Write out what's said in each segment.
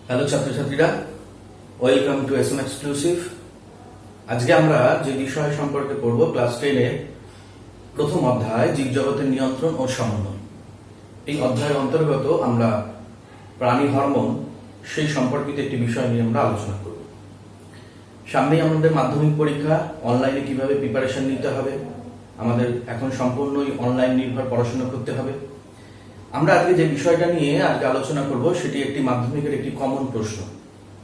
Hello ছাত্রছাত্রীরা, welcome to SM exclusive. আজকে আমরা যে বিষয় সম্পর্কে পড়ব ক্লাস 10 এর প্রথম অধ্যায় জীবজগতের নিয়ন্ত্রণ ও সমন্বয়। এই অধ্যায়ের অন্তর্গত আমরা প্রাণী হরমোন সেই সম্পর্কিত একটি বিষয় নিয়ে আমরা আলোচনা করব। সামনেই আমাদের মাধ্যমিক পরীক্ষা, অনলাইনে কিভাবে প্রিপারেশন নিতে হবে, আমাদের এখন সম্পূর্ণই অনলাইন নির্ভর পড়াশোনা করতে হবে। আমরা আজকে যে বিষয়টা নিয়ে আজকে আলোচনা করব সেটি একটি মাধ্যমিকের একটি কমন প্রশ্ন।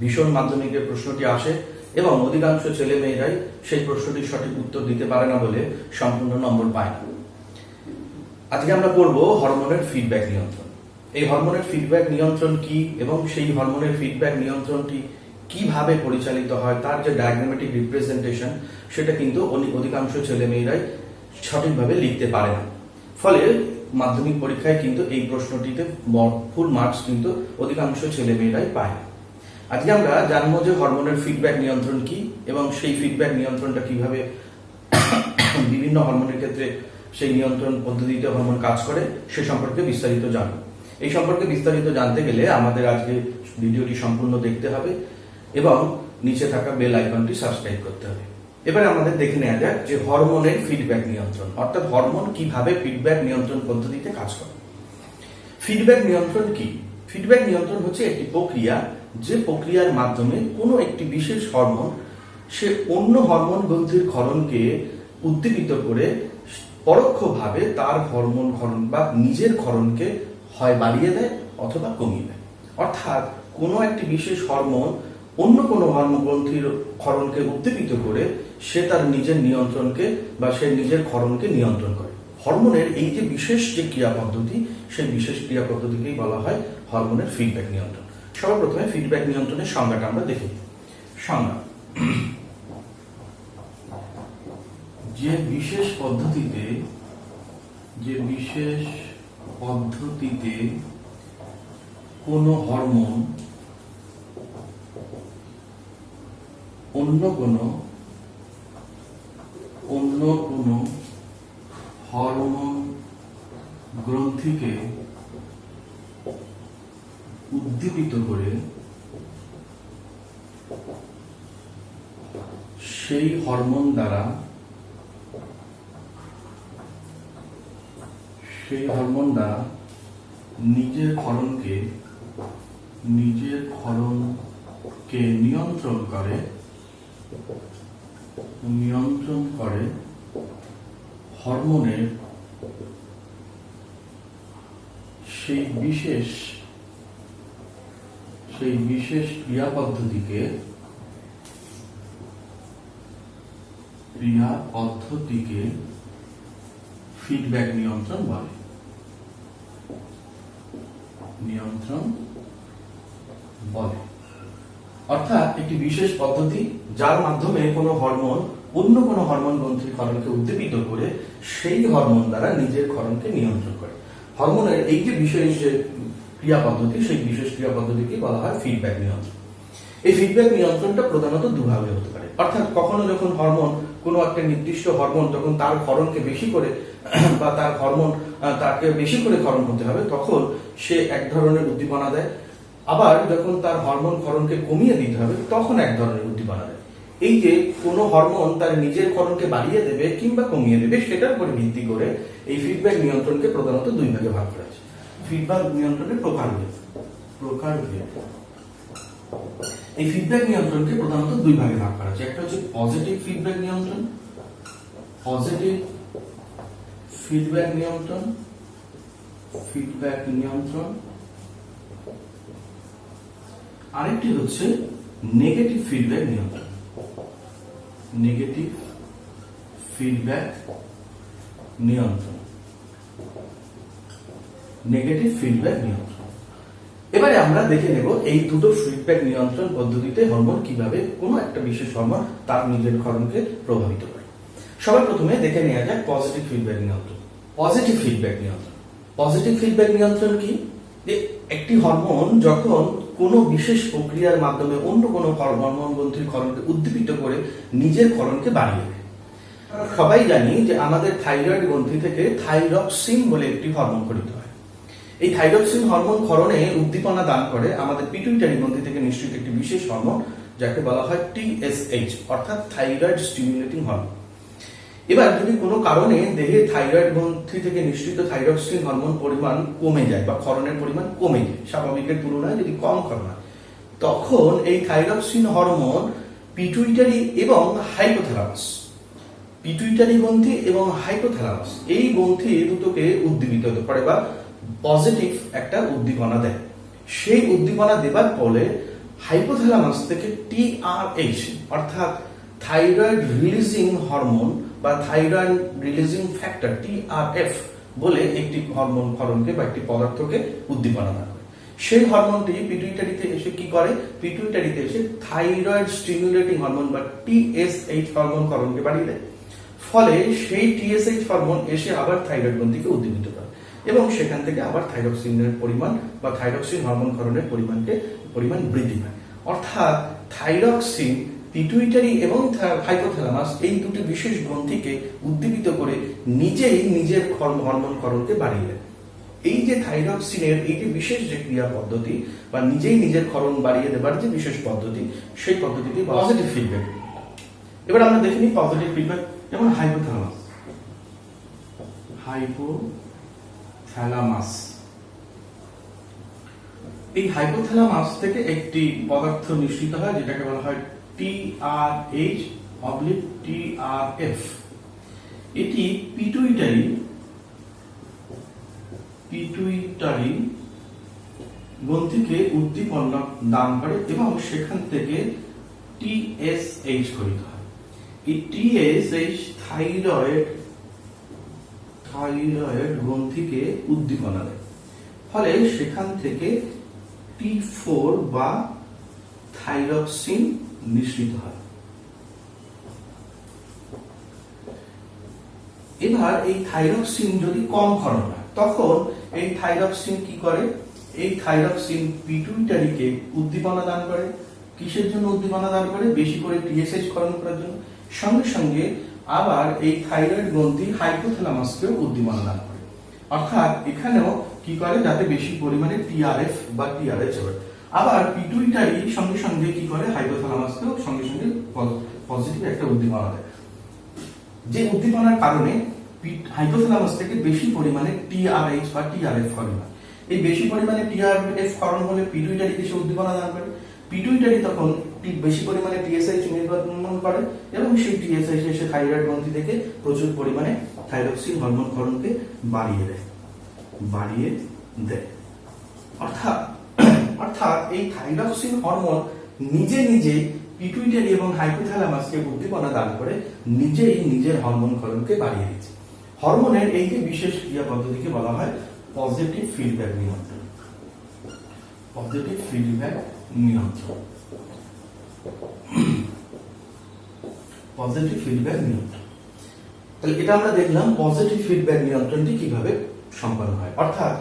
ভীষণ মাধ্যমিকের প্রশ্নটি আসে এবং অধিকাংশ ছেলে মেয়েরাই সেই প্রশ্নটির সঠিক উত্তর দিতে পারে না বলে সম্পূর্ণ নম্বর পায় না। আজকে আমরা পড়ব হরমোনের ফিডব্যাক নিয়ন্ত্রণ। এই হরমোনের ফিডব্যাক নিয়ন্ত্রণ কি এবং সেই হরমোনের ফিডব্যাক নিয়ন্ত্রণটি কিভাবে পরিচালিত হয় তার যে ডায়াগ্রামেটিক রিপ্রেজেন্টেশন সেটা কিন্তু অধিকাংশ ছেলে মেয়েরাই সঠিকভাবে লিখতে পারে না। ফলে মাধ্যমিক পরীক্ষায় কিন্তু এই প্রশ্নটিতে ফুল মার্কস কিন্তু অধিকাংশ ছেলে মেয়েরাই পায়। আজকে আমরা জানবো যে হরমোনের ফিডব্যাক নিয়ন্ত্রণ কি এবং সেই ফিডব্যাক নিয়ন্ত্রণটা কিভাবে বিভিন্ন হরমোনের ক্ষেত্রে সেই নিয়ন্ত্রণ পদ্ধতিতে হরমোন কাজ করে সে সম্পর্কে বিস্তারিত জানবো। এই সম্পর্কে বিস্তারিত জানতে গেলে আমাদের আজকে ভিডিওটি সম্পূর্ণ দেখতে হবে এবং নিচে থাকা বেল আইকনটি সাবস্ক্রাইব করতে হবে। এবারে আমাদের দেখে নেওয়া যাক যে হরমোনের ফিডব্যাক নিয়ন্ত্রণ, অর্থাৎ হরমোন কিভাবে ফিডব্যাক নিয়ন্ত্রণ পদ্ধতিতে কাজ করে। ফিডব্যাক নিয়ন্ত্রণ কি? ফিডব্যাক নিয়ন্ত্রণ হচ্ছে একটি প্রক্রিয়া, যে প্রক্রিয়ার মাধ্যমে কোনো একটি বিশেষ হরমোন সে অন্য হরমোন গ্রন্থির ক্ষরণকে উদ্দীপিত করে পরোক্ষভাবে তার হরমোন ক্ষরণ বা নিজের ক্ষরণকে হয় বাড়িয়ে দেয় অথবা কমিয়ে দেয়। অর্থাৎ কোনো একটি বিশেষ হরমোন অন্য কোনো হরমোন গ্রন্থির ক্ষরণকে উদ্দীপিত করে সে তার নিজের নিয়ন্ত্রণকে বা সে নিজের ক্ষরণকে নিয়ন্ত্রণ করে। হরমোনের এই যে বিশেষ যে ক্রিয়া পদ্ধতি, সেই বিশেষ ক্রিয়া পদ্ধতিকেই বলা হয় হরমোনের ফিডব্যাক নিয়ন্ত্রণ। সর্বপ্রথমে ফিডব্যাক নিয়ন্ত্রণের সংজ্ঞাটা আমরা দেখি। সংজ্ঞা: যে বিশেষ পদ্ধতিতে কোনো হরমোন অন্য কোনো হরমোন গ্রন্থিকে উদ্দীপিত করে সেই হরমোন দ্বারা নিজের ক্ষরণকে নিয়ন্ত্রণ করে হরমোনের সেই বিশেষ ক্রিয়া পদ্ধতিকে ফিডব্যাক নিয়ন্ত্রণ বলে। অর্থাৎ একটি বিশেষ পদ্ধতি যার মাধ্যমে কোনো হরমোন অন্য কোনো হরমোন গ্রন্থির ক্ষরণকে উদ্দীপিত করে সেই হরমোন দ্বারা নিজের ক্ষরণকে নিয়ন্ত্রণ করে। হরমোনের এই যে বিশেষ যে ক্রিয়া পদ্ধতি, সেই বিশেষ ক্রিয়া পদ্ধতিকে বলা হয় ফিডব্যাক নিয়ন্ত্রণ। এই ফিডব্যাক নিয়ন্ত্রণটা প্রধানত দুভাবে হতে পারে। অর্থাৎ কখনো যখন হরমোন কোনো একটা নির্দিষ্ট হরমোন যখন তার ক্ষরণকে বেশি করে বা তাকে বেশি করে ক্ষরণ করতে হবে তখন সে এক ধরনের উদ্দীপনা দেয়, আবার যখন তার হরমোন ক্ষরণকে কমিয়ে দিতে হবে তখন এক ধরনের উদ্দীপনা দেয়। এই যে কোনো হরমোন তার নিজের ক্ষরণকে বাড়িয়ে দেবে কিংবা কমিয়ে দেবে সেটার উপর ভিত্তি করে এই ফিডব্যাক নিয়ন্ত্রণকে প্রধানত দুই ভাগে ভাগ করা আছে। ফিডব্যাক নিয়ন্ত্রণের প্রকারভেদ। এই ফিডব্যাক নিয়ন্ত্রণকে প্রধানত দুই ভাগে ভাগ করা আছে। একটা হচ্ছে পজিটিভ ফিডব্যাক নিয়ন্ত্রণ, আরেকটি হচ্ছে নেগেটিভ ফিডব্যাক নিয়ন্ত্রণ। এবারে আমরা দেখে নেব এই দুটো ফিডব্যাক নিয়ন্ত্রণ পদ্ধতিতে হরমোন কিভাবে কোনো একটা বিশেষ হরমোন তার নিজের ক্ষরণকে প্রভাবিত করে। সবার প্রথমে দেখে নেওয়া যাক পজিটিভ ফিডব্যাক নিয়ন্ত্রণ। পজিটিভ ফিডব্যাক নিয়ন্ত্রণ কি? যে একটি হরমোন যখন কোনো বিশেষ প্রক্রিয়ার মাধ্যমে অন্য কোনো হরমোন গ্রন্থির ক্ষরণকে উদ্দীপিত করে নিজের ক্ষরণকে বাড়িয়ে দেয়। সবাই জানি যে আমাদের থাইরয়েড গ্রন্থি থেকে থাইরক্সিন বলে একটি হরমোন খরিত হয়। এই থাইরক্সিন হরমোন ক্ষরণে উদ্দীপনা দান করে আমাদের পিটুইটারি গ্রন্থি থেকে নিঃসৃত একটি বিশেষ হরমোন, যাকে বলা হয় TSH, অর্থাৎ থাইরয়েড স্টিমুলেটিং হরমোন। এবার যদি কোনো কারণে দেহে থাইরয়েড গ্রন্থি থেকে নিঃসৃত থাইরক্সিন হরমোন পরিমাণ কমে যায় বা ক্ষরণের পরিমাণ কমে যায়, স্বাভাবিকের তুলনায় যদি কম ক্ষরণ হয়, তখন এই থাইরক্সিন হরমোন পিটুইটারি এবং হাইপোথ্যালামাস, পিটুইটারি গ্রন্থি এবং হাইপোথ্যালামাস এই গ্রন্থি দুটোকে উদ্দীপিত করে বা পজিটিভ একটা উদ্দীপনা দেয়। সেই উদ্দীপনা দেবার ফলে হাইপোথ্যালামাস থেকে TRH অর্থাৎ থাইরয়েড রিলিজিং হরমোন বা থাইরয়েড রিলিজিং ফ্যাক্টর TRF বলে একটি হরমোন ক্ষরণকে বা একটি পদার্থকে উদ্দীপনা দেয়। সেই হরমোনটি পিটুইটারিতে এসে কি করে, পিটুইটারিতে এসে থাইরয়েড স্টিমুলেটিং হরমোন বা TSH হরমোন ক্ষরণকে বাড়িয়ে দেয়। ফলে সেই TSH হরমোন এসে আবার থাইরয়েড গ্রন্থিকে উদ্দীপিত করে এবং সেখান থেকে আবার থাইরক্সিনের পরিমাণ বা থাইরক্সিন হরমোন ক্ষরণের পরিমাণ বৃদ্ধি পায়। অর্থাৎ থাইরক্সিন পিটুইটারি এবং হাইপোথ্যালামাস এই দুটি বিশেষ গ্রন্থিকে উদ্দীপিত করে নিজেই নিজের হরমোন ক্ষরণকে বাড়িয়ে দেয়। এই যে থাইরক্সিনের এই যে বিশেষ যে ক্রিয়া পদ্ধতি বা নিজেই নিজের ক্ষরণ বাড়িয়ে দেবার যে বিশেষ পদ্ধতি, সেই পদ্ধতিটি পজিটিভ ফিডব্যাক। এবার আমরা দেখে নিই পজিটিভ ফিডব্যাক। যেমন হাইপোথ্যালামাস, এই হাইপোথ্যালামাস থেকে একটি পদার্থ নিঃসৃত হয় যেটাকে বলা হয় TRH/TRF। এটি পিটুইটারি গ্রন্থিকে উদ্দীপনা দান করে এবং সেখান থেকে TSH গঠিত হয়। এই TSH থাইরয়েড গ্রন্থিকে উদ্দীপনা দেয়। ফলে সেখান থেকে T4 বা থাইরক্সিন নিঃসৃত হয়। এবার এই থাইরক্সিন যদি কম ক্ষরণ হয়, তখন এই থাইরক্সিন কি করে, এই থাইরক্সিন পিটুইটারিকে উদ্দীপনা দান করে। কিসের জন্য উদ্দীপনা দান করে? বেশি করে TSH ক্ষরণ করার জন্য। সঙ্গে সঙ্গে আবার এই থাইরয়েড গ্রন্থি হাইপোথ্যালামাসকেও উদ্দীপনা দান করে। অর্থাৎ এখানেও কি করে, যাতে বেশি পরিমাণে TRF বা TRH হবে। আবার পিটুইটারি সঙ্গে সঙ্গে কি করে, হাইপোথ্যালামাসকেও সঙ্গে সঙ্গে পজিটিভ একটা উদ্দীপনা দেয়। যে উদ্দীপনার কারণে হাইপোথ্যালামাস থেকে বেশি পরিমাণে TRH বা TRF ক্ষরণ হয়। এই বেশি পরিমাণে TRF ক্ষরণ হলে পিটুইটারিকে সে উদ্দীপনা দান করে। পিটুইটারি তখন বেশি পরিমাণে TSH নির্গমন করে এবং সেই TSH এসে থাইরয়েড গ্রন্থি থেকে প্রচুর পরিমাণে থাইরক্সিন হরমোন ক্ষরণকে বাড়িয়ে দেয়। অর্থাৎ এই থাইরক্সিন হরমোন নিজে নিজে পিটুইটারি এবং হাইপোথ্যালামাসকে উদ্দীপনা দান করে নিজেই নিজের হরমোন ক্ষরণকে বাড়িয়ে দিচ্ছে। হরমোনের এই যে বিশেষ ক্রিয়া পদ্ধতিকে বলা হয় পজিটিভ ফিডব্যাক নিয়ন্ত্রণ। পজিটিভ ফিডব্যাক নিয়ন্ত্রণ। পজিটিভ ফিডব্যাক নিয়ন্ত্রণ। তাহলে এটা আমরা দেখলাম পজিটিভ ফিডব্যাক নিয়ন্ত্রণটি কিভাবে সম্পন্ন হয়। অর্থাৎ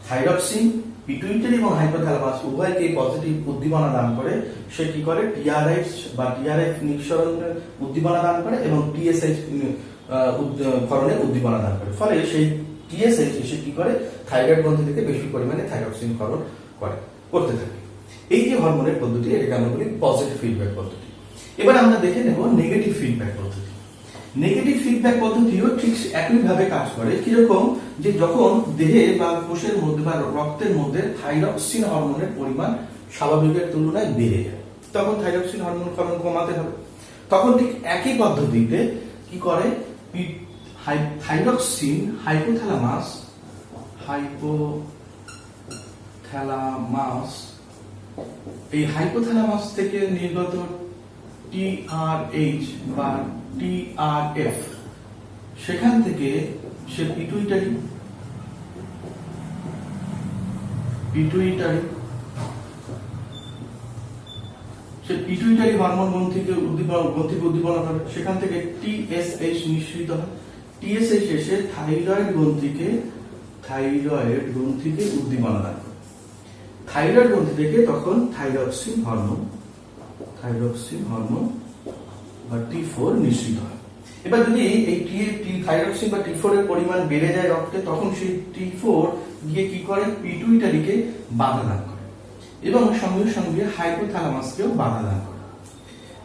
থাইরক্সিন পিটুইটারি এবং হাইপোথ্যালামাস উভয়কে পজিটিভ উদ্দীপনা দান করে। সে কি করে, TRH বা TRF নিঃসরণের উদ্দীপনা দান করে এবং TSH ক্ষরণের উদ্দীপনা দান করে। ফলে সেই TSH এসে কি করে, থাইরয়েড গ্রন্থি থেকে বেশি পরিমাণে থাইরক্সিন ক্ষরণ করতে থাকে। এই যে হরমোনের পদ্ধতি, এটাকে আমরা বলি পজিটিভ ফিডব্যাক পদ্ধতি। এবার আমরা দেখে নেব নেগেটিভ ফিডব্যাক পদ্ধতি। নেগেটিভ ফিডব্যাক পদ্ধতিও ঠিক একইভাবে কাজ করে। কিরকম, যে যখন দেহে বা কোষের মধ্যে বা রক্তের মধ্যে থাইরক্সিন হরমোনের পরিমাণ স্বাভাবিকের তুলনায় বেড়ে যায়, তখন থাইরক্সিন হরমোন ক্ষরণ কমাতে হবে। তখন ঠিক একই পদ্ধতিতে কি করে, থাইরক্সিন এই হাইপোথ্যালামাস থেকে নির্গত TRH বা TRF সেখান থেকে সে পিটুইটারি হরমোন গ্রন্থিকে উদ্দীপনা করে। সেখান থেকে TSH নিঃসৃত হয়। TSH এসে থাইরয়েড গ্রন্থিকে উদ্দীপনা দান করে। থাইরয়েড গ্রন্থি থেকে তখন থাইরক্সিন হরমোন বা T4 নিঃসৃত হয়। এবার যদি এই থাইরক্সিন বা T4 এর পরিমাণ বেড়ে যায় রক্তে, তখন সেই T4 গিয়ে কি করে, পিটুইটারিকে বাধা দান করে এবং সঙ্গে সঙ্গে হাইপোথ্যালামাসকেও বাধা দান করে।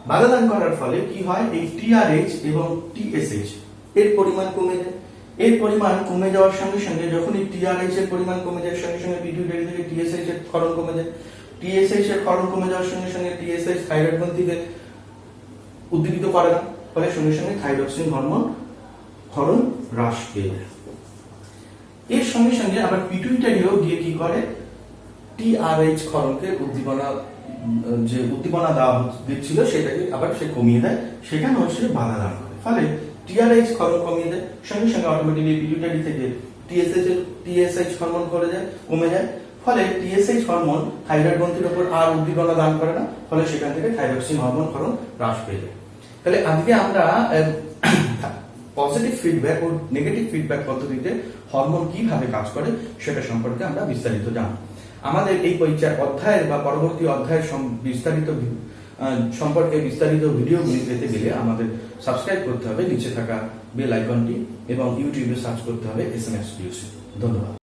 বাধা দান করার ফলে কি হয়, এই টিআরএইচ এবং টিএসএইচ এর পরিমাণ কমে যায়। এর পরিমাণ কমে যাওয়ার সঙ্গে সঙ্গে যখন এই টিআরএইচ এর পরিমাণ কমে যায়, সঙ্গে সঙ্গে পিটুইটারি থেকে টিএসএইচ এর ক্ষরণ কমে যায়। টিএসএইচ এর ক্ষরণ কমে যাওয়ার সঙ্গে সঙ্গে টিএসএইচ থাইরয়েড গ্রন্থিকে উদ্দীপিত করে না, ফলে সঙ্গে সঙ্গে থাইরক্সিন হরমোন ক্ষরণ হ্রাস পেয়ে যায়। এর সঙ্গে সঙ্গে আবার পিটুইটারিও গিয়ে কি করে, টিআরএইচ ক্ষরণকে উদ্দীপনা দেওয়া দিচ্ছিল সেটাকে আবার সে কমিয়ে দেয়, সেখানে হচ্ছে বাধা দান করে। ফলে টিআরএইচ ক্ষরণ কমিয়ে দেয়, সঙ্গে সঙ্গে অটোমেটিকলি পিটুইটারি থেকে টিএসএইচ হরমোন কমে যায়। ফলে টিএসএইচ হরমোন থাইরয়েড গ্রন্থির উপর আর উদ্দীপনা দান করে না, ফলে সেখান থেকে থাইরক্সিন হরমোন ক্ষরণ হ্রাস পেয়ে যায়। তাহলে আজকে আমরা পজিটিভ ফিডব্যাক ও নেগেটিভ ফিডব্যাক পদ্ধতিতে হরমোন কিভাবে কাজ করে সেটা সম্পর্কে আমরা বিস্তারিত জানব। আমাদের এই অধ্যায়ের বা পরবর্তী অধ্যায়ের সম্পর্কে বিস্তারিত ভিডিওগুলি পেতে গেলে আমাদের সাবস্ক্রাইব করতে হবে নিচে থাকা বেল আইকনটি এবং ইউটিউবে সার্চ করতে হবে এসএমএক্সক্লুসিভ। ধন্যবাদ।